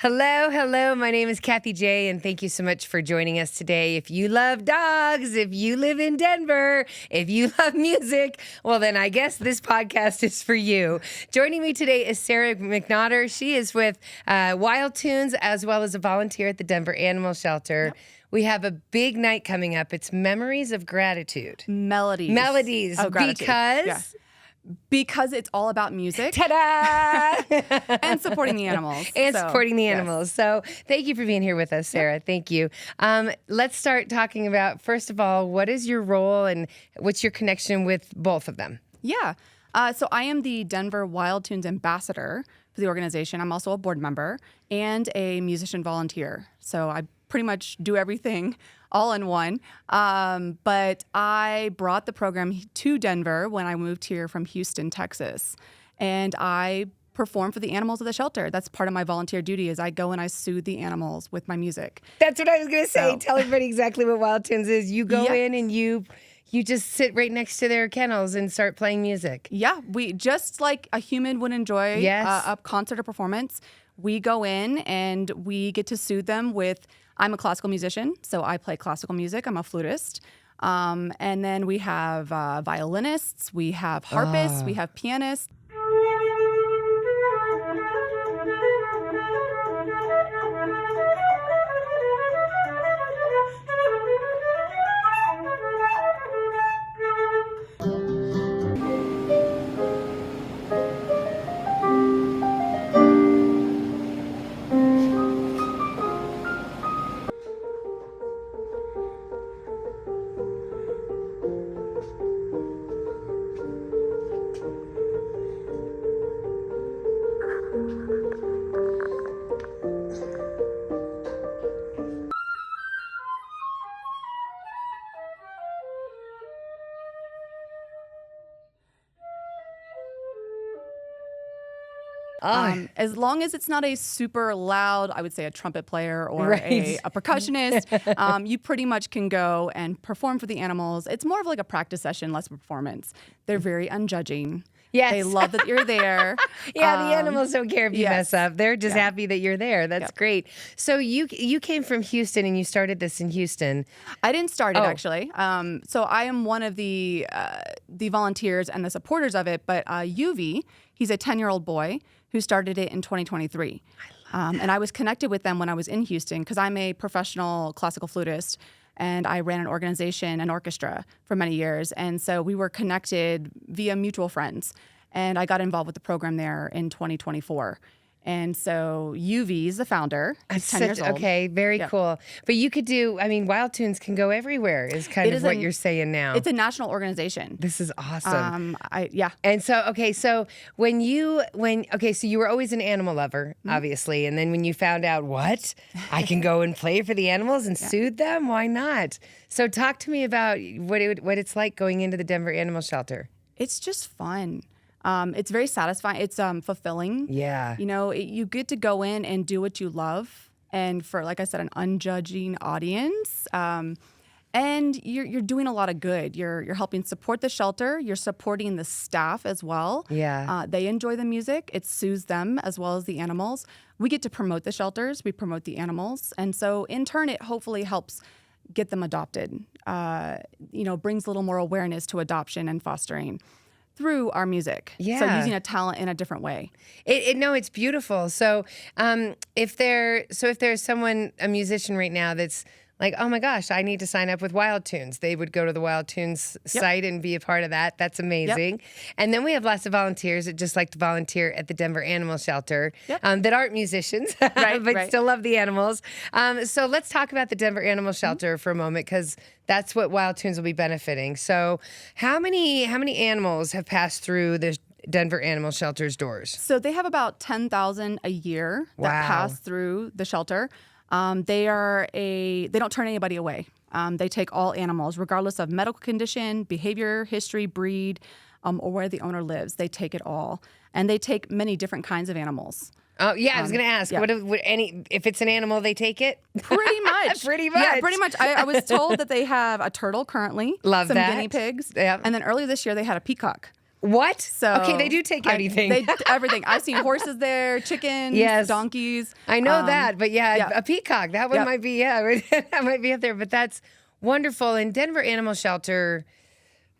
Hello, hello. My name is Kathie J, and thank you so much for joining us today. If you love dogs, if you live in Denver, if you love music, well, then I guess this podcast is for you. Joining me today is Sarah McNaughter. She is with Wild Tunes as well as a volunteer at the Denver Animal Shelter. Yep. We have a big night coming up. It's Memories of Gratitude. Melodies. Oh, gratitude. Because? Yeah. Because it's all about music. Ta-da! And supporting the animals. Supporting the animals. Yes. So thank you for being here with us, Sarah. Yep. Thank you. Let's start talking about, first of all, what is your role and what's your connection with both of them? Yeah. So I am the Denver Wild Tunes ambassador for the organization. I'm also a board member and a musician volunteer. So I pretty much do everything all in one. But I brought the program to Denver when I moved here from Houston, Texas. And I perform for the animals of the shelter. That's part of my volunteer duty is I go and I soothe the animals with my music. That's what I was going to say. So. Tell everybody exactly what Wild Tunes is. You go in and you just sit right next to their kennels and start playing music. Yeah, we just like a human would enjoy a concert or performance. We go in and we get to soothe them with, I'm a classical musician, so I play classical music. I'm a flutist. And then we have violinists, we have harpists, we have pianists. As long as it's not a super loud, I would say a trumpet player or a percussionist, you pretty much can go and perform for the animals. It's more of like a practice session, less of a performance. They're very unjudging. Yes. They love that you're there. The animals don't care if you mess up. They're just happy that you're there. That's great. So you came from Houston and you started this in Houston. I didn't start it actually. So I am one of the volunteers and the supporters of it. But UV, he's a 10-year-old boy who started it in 2023. And I was connected with them when I was in Houston because I'm a professional classical flutist and I ran an organization, an orchestra for many years. And so we were connected via mutual friends. And I got involved with the program there in 2024. And so UV is the founder. He's 10 years old. Okay, very cool. But you could do, Wild Tunes can go everywhere is kind of what you're saying now. It's a national organization. This is awesome. And so, so you were always an animal lover, obviously. And then when you found out, I can go and play for the animals and soothe them? Why not? So talk to me about what it's like going into the Denver Animal Shelter. It's just fun. It's very satisfying. It's fulfilling. Yeah. You get to go in and do what you love. And for, like I said, an unjudging audience. And you're doing a lot of good. You're helping support the shelter. You're supporting the staff as well. Yeah. They enjoy the music. It soothes them as well as the animals. We get to promote the shelters. We promote the animals. And so in turn, it hopefully helps get them adopted. Brings a little more awareness to adoption and fostering through our music. Yeah. So using a talent in a different way. It's beautiful. So if there's someone, a musician right now that's like, oh my gosh, I need to sign up with Wild Tunes, they would go to the Wild Tunes site and be a part of that. That's amazing. Yep. And then we have lots of volunteers that just like to volunteer at the Denver Animal Shelter that aren't musicians, but still love the animals. So let's talk about the Denver Animal Shelter for a moment because that's what Wild Tunes will be benefiting. So how many animals have passed through the Denver Animal Shelter's doors? So they have about 10,000 a year that pass through the shelter. They don't turn anybody away. They take all animals, regardless of medical condition, behavior, history, breed, or where the owner lives. They take it all. And they take many different kinds of animals. Oh, yeah, I was going to ask, if it's an animal, they take it? Pretty much. Pretty much. Yeah, pretty much. I was told that they have a turtle currently. Love some that. Guinea pigs. Yep. And then earlier this year, they had a peacock. What? So okay, they do take anything. Everything. I've seen horses there, chickens, Yes. donkeys. I know that, but a peacock. That one might be, that might be up there. But that's wonderful. And Denver Animal Shelter,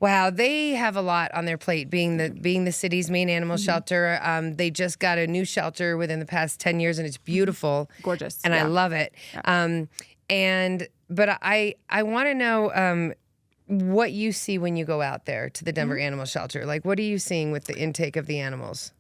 wow, they have a lot on their plate. Being the city's main animal shelter, they just got a new shelter within the past 10 years, and it's beautiful, gorgeous, and I love it. But I want to know. What you see when you go out there to the Denver Animal Shelter. Like, what are you seeing with the intake of the animals?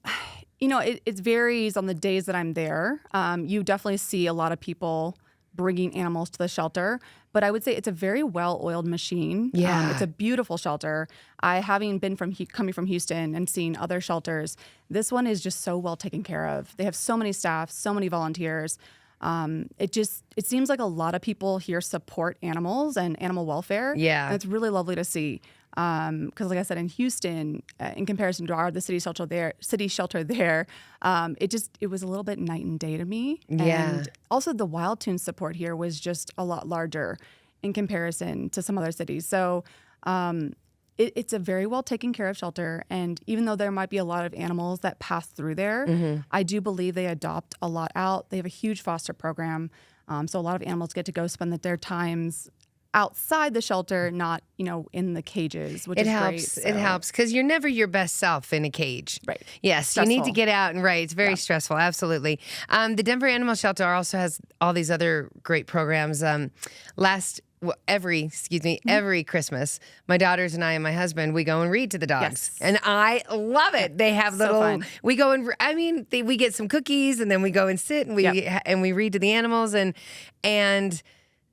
You know, it varies on the days that I'm there. You definitely see a lot of people bringing animals to the shelter, but I would say it's a very well-oiled machine. Yeah. It's a beautiful shelter. Having been coming from Houston and seeing other shelters, this one is just so well taken care of. They have so many staff, so many volunteers. It seems like a lot of people here support animals and animal welfare. Yeah. And it's really lovely to see. Because like I said, in Houston, in comparison to the city shelter there, it was a little bit night and day to me. Yeah. And also the Wild Tunes support here was just a lot larger in comparison to some other cities. So, it's a very well taken care of shelter, and even though there might be a lot of animals that pass through there, I do believe they adopt a lot out. They have a huge foster program, so a lot of animals get to go spend their times outside the shelter, not in the cages, which is great. So. It helps because you're never your best self in a cage. Right. Yes, Stressful. you need to get out and It's very stressful. Absolutely. The Denver Animal Shelter also has all these other great programs. Every Christmas, my daughters and I and my husband, we go and read to the dogs. Yes. And I love it. They have fun. we go and, we get some cookies and then we go and sit and we read to the animals and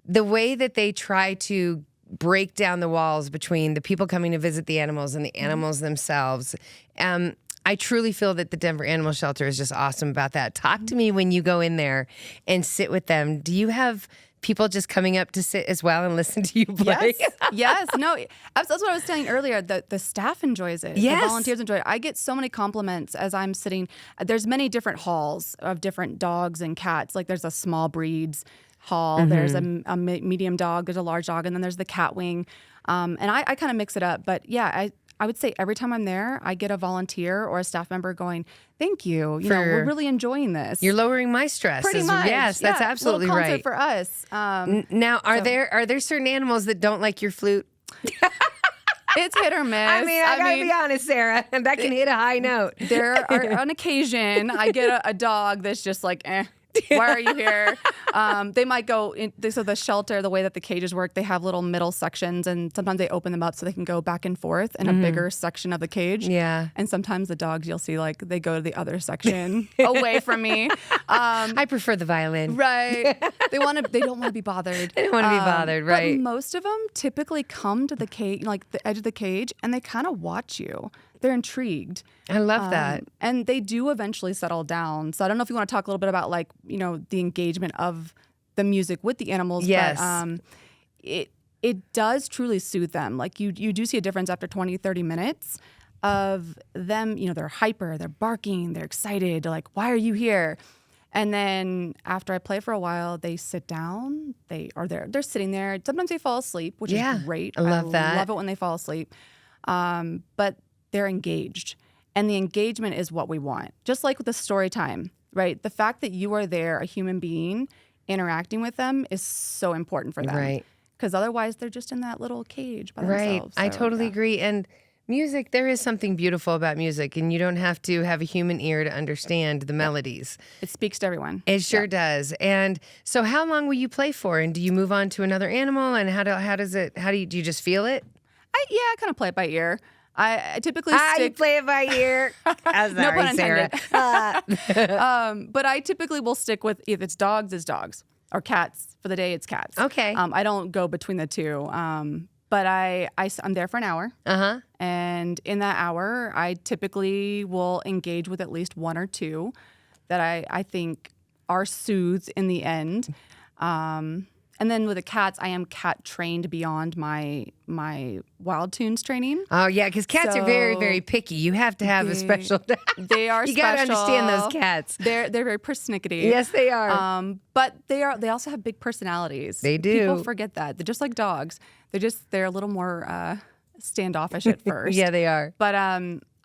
the way that they try to break down the walls between the people coming to visit the animals and the animals themselves. I truly feel that the Denver Animal Shelter is just awesome about that. Talk to me when you go in there and sit with them. Do you have people just coming up to sit as well and listen to you play? Yes. No, that's what I was saying earlier. The staff enjoys it. Yes. The volunteers enjoy it. I get so many compliments as I'm sitting. There's many different halls of different dogs and cats. Like there's a small breeds hall. There's a medium dog. There's a large dog. And then there's the cat wing. And I kind of mix it up. But yeah, I would say every time I'm there, I get a volunteer or a staff member going, thank you. We're really enjoying this. You're lowering my stress. Pretty much. Yes, that's absolutely little concert right. for us. Now, are there certain animals that don't like your flute? It's hit or miss. I gotta be honest, Sarah, and that can hit a high note. There are, on occasion, I get a dog that's just like, why are you here? They might go in. So the shelter, the way that the cages work, they have little middle sections, and sometimes they open them up so they can go back and forth in a bigger section of the cage. Yeah. And sometimes the dogs, you'll see, like they go to the other section away from me. I prefer the violin. Right. They don't want to be bothered. They don't want to be bothered, right? But most of them typically come to the cage, like the edge of the cage, and they kind of watch you. They're intrigued. I love that. And they do eventually settle down. So I don't know if you want to talk a little bit about the engagement of the music with the animals. Yes. But it does truly soothe them. Like you do see a difference after 20, 30 minutes of them, they're hyper, they're barking, they're excited. They're like, why are you here? And then after I play for a while, they sit down. They're sitting there. Sometimes they fall asleep, which is great. I love that. I love it when they fall asleep. But they're engaged. And the engagement is what we want. Just like with the story time, right? The fact that you are there, a human being, interacting with them is so important for them. Right. Because otherwise they're just in that little cage by Right. themselves. I So, totally agree. And music, there is something beautiful about music, and you don't have to have a human ear to understand the melodies. It speaks to everyone. It sure does. And so how long will you play for? And do you move on to another animal? And do you just feel it? I kind of play it by ear. I typically You stick. play it by ear. No pun Sarah. intended. But I typically will stick with, if it's dogs, or cats. For the day, it's cats. Okay. I don't go between the two. But I'm there for an hour. Uh-huh. And in that hour, I typically will engage with at least one or two that I think are soothed in the end. And then with the cats, I am cat trained beyond my Wild Tunes training. Oh, yeah, because cats are very, So very picky. You have to have a special... They are You special. got to understand those cats. They're very persnickety. Yes, they are. But they also have big personalities. They do. People forget that. They're just like dogs. They're a little more standoffish at first. Yeah, they are. But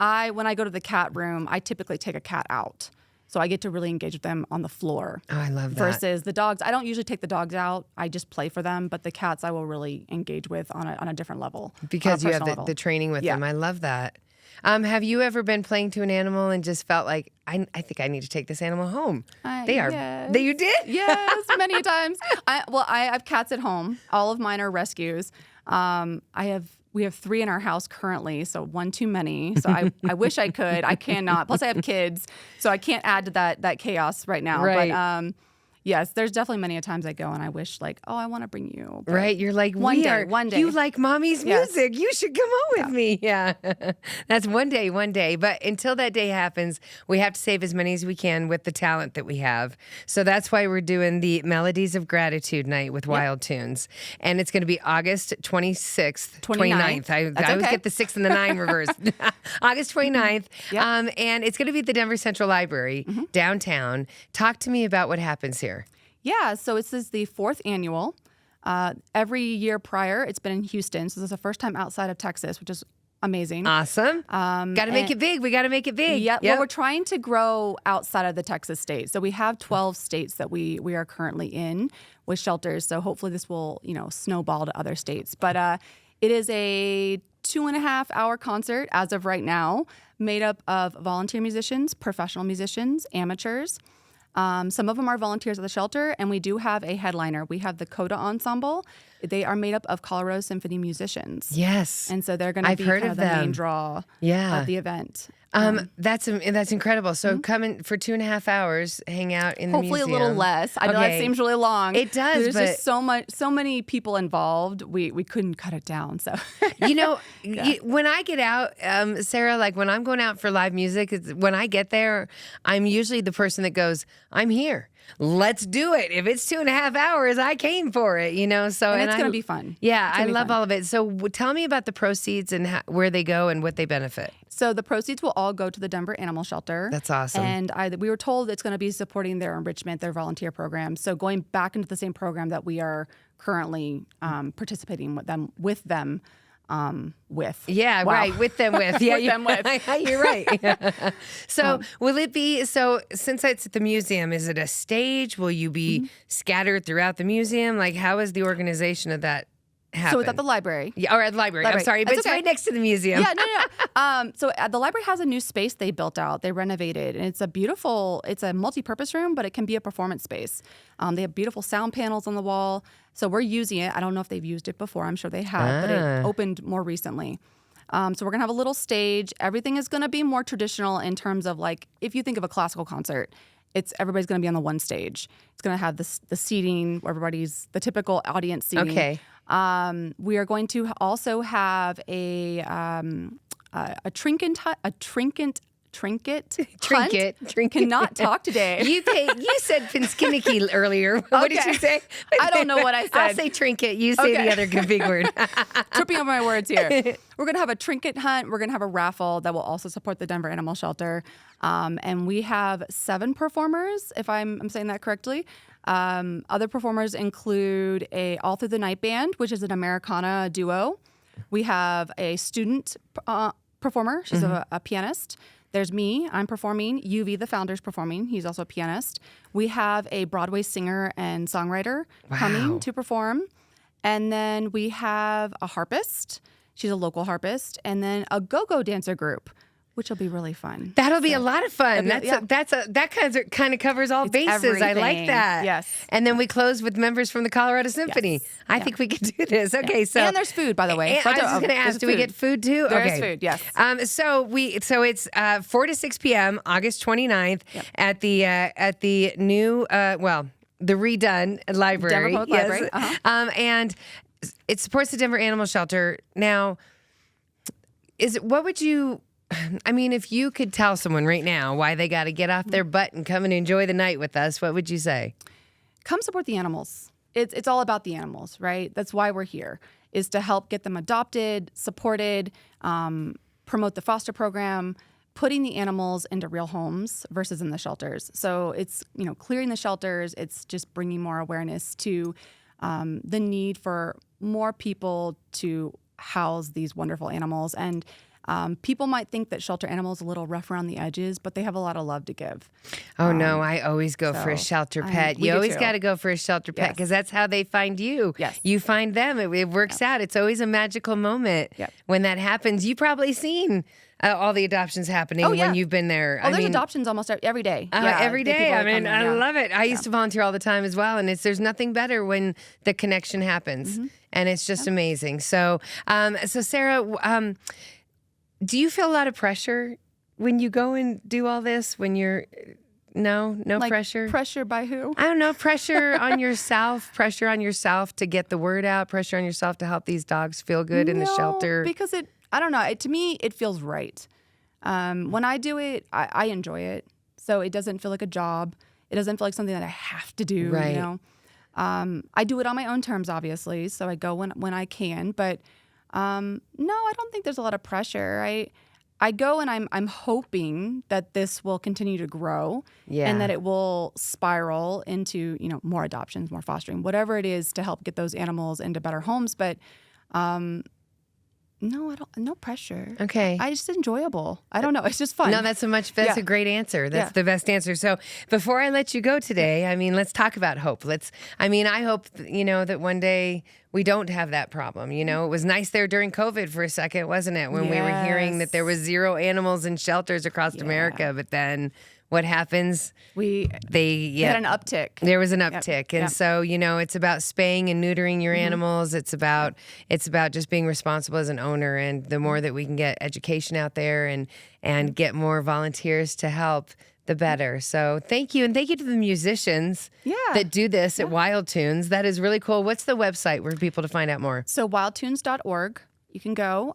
When I go to the cat room, I typically take a cat out. So I get to really engage with them on the floor. Oh, I love that. Versus the dogs, I don't usually take the dogs out. I just play for them. But the cats, I will really engage with on a different level. Because you have level. the training with them. I love that. Have you ever been playing to an animal and just felt like, I think I need to take this animal home? Yes. You did? Yes, many times. I have cats at home. All of mine are rescues. We have 3 in our house currently, so 1 too many. So I wish I could. I cannot. Plus I have kids, so I can't add to that chaos right now. Right. But yes, there's definitely many a times I go and I wish like, oh, I want to bring you. But right. You're like, one day. You like mommy's music. You should come home with me. Yeah. That's one day. But until that day happens, we have to save as many as we can with the talent that we have. So that's why we're doing the Melodies of Gratitude night with Wild Tunes. And it's going to be August 26th, 29th. I always get the 6 and the 9 reversed. August 29th. Yep. And it's going to be at the Denver Central Library downtown. Talk to me about what happens here. Yeah, so this is the 4th annual. Every year prior, it's been in Houston. So this is the first time outside of Texas, which is amazing. Awesome. Got to make it big. We got to make it big. Yeah. Well, we're trying to grow outside of the Texas state. So we have 12 states that we are currently in with shelters. So hopefully this will, snowball to other states. But it is a 2.5-hour concert as of right now, made up of volunteer musicians, professional musicians, amateurs. Some of them are volunteers at the shelter, and we do have a headliner. We have the Coda Ensemble. They are made up of Colorado Symphony musicians. Yes. And so they're going to be kind of the main draw of the event. That's incredible. So come in for 2.5 hours, hang out in the museum. Hopefully a little less. I know that seems really long. It does. There's just so many people involved. We couldn't cut it down. So when I get out, Sarah, like when I'm going out for live music, when I get there, I'm usually the person that goes, "I'm here. Let's do it. If it's 2.5 hours, I came for it." So and it's going to be fun. Yeah, I love all of it. So tell me about the proceeds and where they go and what they benefit. So the proceeds will all go to the Denver Animal Shelter. That's awesome. And we were told it's going to be supporting their enrichment, their volunteer program. So going back into the same program that we are currently participating with them. Yeah, wow. Right. With them with. Yeah, them with. You're right. So will it be, since it's at the museum, is it a stage? Will you be scattered throughout the museum? Like how is the organization of that happen? So it's at the library. Yeah, or at the library. I'm sorry, but it's right next to the museum. Yeah, no. So the library has a new space they built out. They renovated, and it's a multi-purpose room, but it can be a performance space. They have beautiful sound panels on the wall. So we're using it. I don't know if they've used it before. I'm sure they have, but it opened more recently. So we're going to have a little stage. Everything is going to be more traditional in terms of like, if you think of a classical concert, everybody's going to be on the one stage. It's going to have the seating, the typical audience seating. Okay. We are going to also have a trinket hunt. Cannot talk today. You said Pinskinicky earlier. What did you say? I don't know what I said. I'll say trinket. You say the other big word. Tripping over my words here. We're going to have a trinket hunt. We're going to have a raffle that will also support the Denver Animal Shelter. And we have 7 performers, if I'm saying that correctly. Other performers include a All Through the Night band, which is an Americana duo. We have a student performer. She's a pianist. There's me. I'm performing. UV, the founder's performing. He's also a pianist. We have a Broadway singer and songwriter coming to perform. And then we have a harpist. She's a local harpist. And then a go-go dancer group, which will be really fun. That'll be a lot of fun. That kind of covers all bases. Everything. I like that. Yes. And then we close with members from the Colorado Symphony. Yes. I think we can do this. Okay, so and there's food, by the way. I was just going to ask, do we get food too? There's food. Yes. So it's 4 to 6 p.m. August 29th at the new the redone library. Denver Public Library. And it supports the Denver Animal Shelter. Now, if you could tell someone right now why they got to get off their butt and come and enjoy the night with us, what would you say? Come support the animals. It's all about the animals, right? That's why we're here, is to help get them adopted, supported, promote the foster program, putting the animals into real homes versus in the shelters. So it's, clearing the shelters. It's just bringing more awareness to the need for more people to house these wonderful animals. And People might think that shelter animals are a little rough around the edges, but they have a lot of love to give. Oh, no, I always go for a shelter pet. we You do always too. got to go for a shelter pet because that's how they find you. Yes. You find them. It works out. It's always a magical moment when that happens. You've probably seen all the adoptions happening when you've been there. Oh, there's adoptions almost every day. Every the day. people I that come mean, in, I love it. I used to volunteer all the time as well, and there's nothing better when the connection happens, and it's just amazing. So, so Sarah, do you feel a lot of pressure when you go and do all this? When you're no like pressure? Pressure by who? I don't know. Pressure on yourself. Pressure on yourself to get the word out. Pressure on yourself to help these dogs feel good in the shelter. Because I don't know. To me, it feels right. When I do it, I enjoy it. So it doesn't feel like a job. It doesn't feel like something that I have to do. Right. You know, I do it on my own terms, obviously. So I go when I can. But no, I don't think there's a lot of pressure. I go and I'm hoping that this will continue to grow and that it will spiral into, more adoptions, more fostering, whatever it is to help get those animals into better homes. But no, no pressure. Okay. It's enjoyable. I don't know. It's just fun. No, that's a great answer. That's the best answer. So before I let you go today, I mean, let's talk about hope. I hope, that one day we don't have that problem. It was nice there during COVID for a second, wasn't it? When we were hearing that there was 0 animals in shelters across America, but then what happens? They had an uptick. There was an uptick. And so, it's about spaying and neutering your animals. It's about just being responsible as an owner. And the more that we can get education out there and get more volunteers to help, the better. So thank you. And thank you to the musicians that do this at Wild Tunes. That is really cool. What's the website for people to find out more? So wildtunes.org. You can go.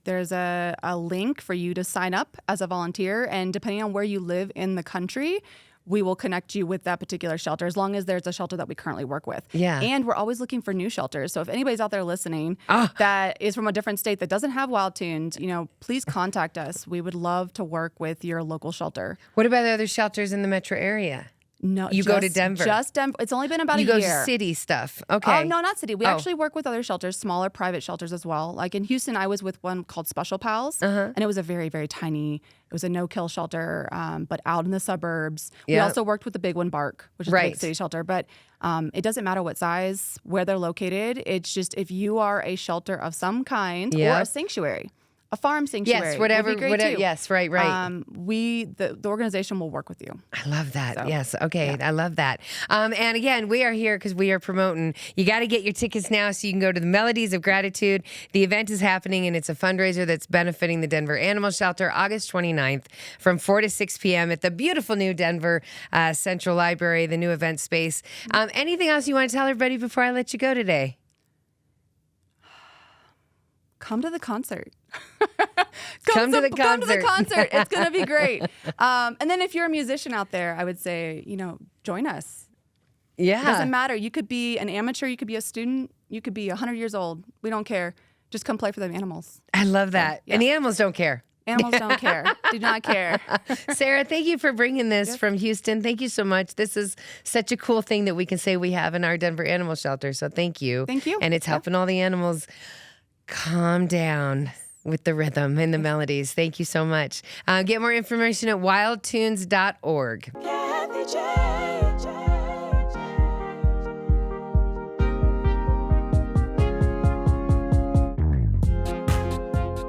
There's a link for you to sign up as a volunteer. And depending on where you live in the country, we will connect you with that particular shelter as long as there's a shelter that we currently work with. Yeah. And we're always looking for new shelters. So if anybody's out there listening that is from a different state that doesn't have Wild Tunes, please contact us. We would love to work with your local shelter. What about the other shelters in the metro area? No, you go to Denver. Just Denver. It's only been about a year. You go to city stuff. Okay. Oh, no, not city. We actually work with other shelters, smaller private shelters as well. Like in Houston, I was with one called Special Pals, and it was a very, very tiny, it was a no-kill shelter, but out in the suburbs. We also worked with the big one, Bark, which is a big city shelter. But it doesn't matter what size, where they're located. It's just if you are a shelter of some kind or a sanctuary. A farm sanctuary. Yes, whatever. Would be great too. Yes, right. The organization will work with you. I love that. So, yes. Okay. I love that. And again, we are here because we are promoting. You got to get your tickets now so you can go to the Melodies of Gratitude. The event is happening and it's a fundraiser that's benefiting the Denver Animal Shelter August 29th from 4 to 6 p.m. at the beautiful new Denver Central Library, the new event space. Anything else you want to tell everybody before I let you go today? Come to the concert. Come to the concert. It's going to be great. And then if you're a musician out there, I would say, join us. Yeah. It doesn't matter. You could be an amateur. You could be a student. You could be 100 years old. We don't care. Just come play for them animals. I love that. And the animals don't care. Animals don't care. Do not care. Sarah, thank you for bringing this from Houston. Thank you so much. This is such a cool thing that we can say we have in our Denver Animal Shelter. So thank you. Thank you. And it's helping all the animals calm down with the rhythm and the melodies. Thank you so much. Get more information at wildtunes.org.